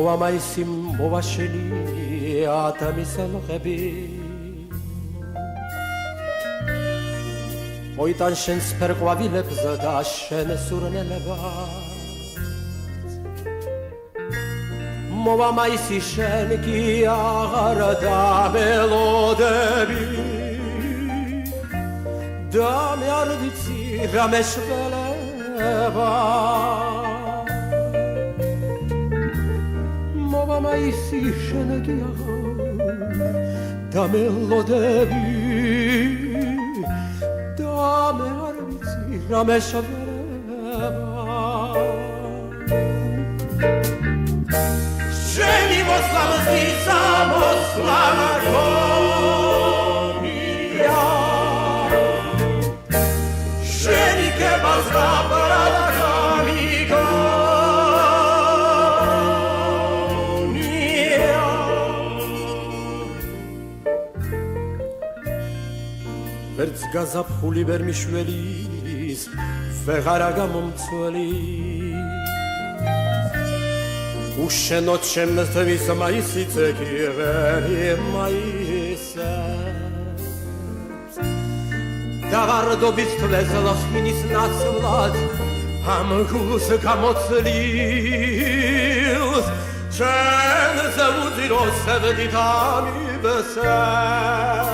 მოვამაისი მოვაშენი ათამის ელოხები მოიტან შენს ფერყვავილებს და შენ სურნელებად მოვამაისი შენ კი აღარ დამელოდები და მე არ ვიცი რა მეშველება მოვამაისი შენ კი აღარ დამელოდები მე არ ვიცი რა მეშველება შენი მოსლამზისა მოსლამარონია შენი კებაზრა ბრადა გამიგონია ვერც გაზაფხული ვერ მიშველის ვეღარა გამომცველი უშენოდ შემთთვის მაისიც ეკიღერი მაისებს დავარდობის თვეზლოს მინის ნაცვლად ამ გულს გამოცლილს შენზე უძიროს სევდით ამიბესებს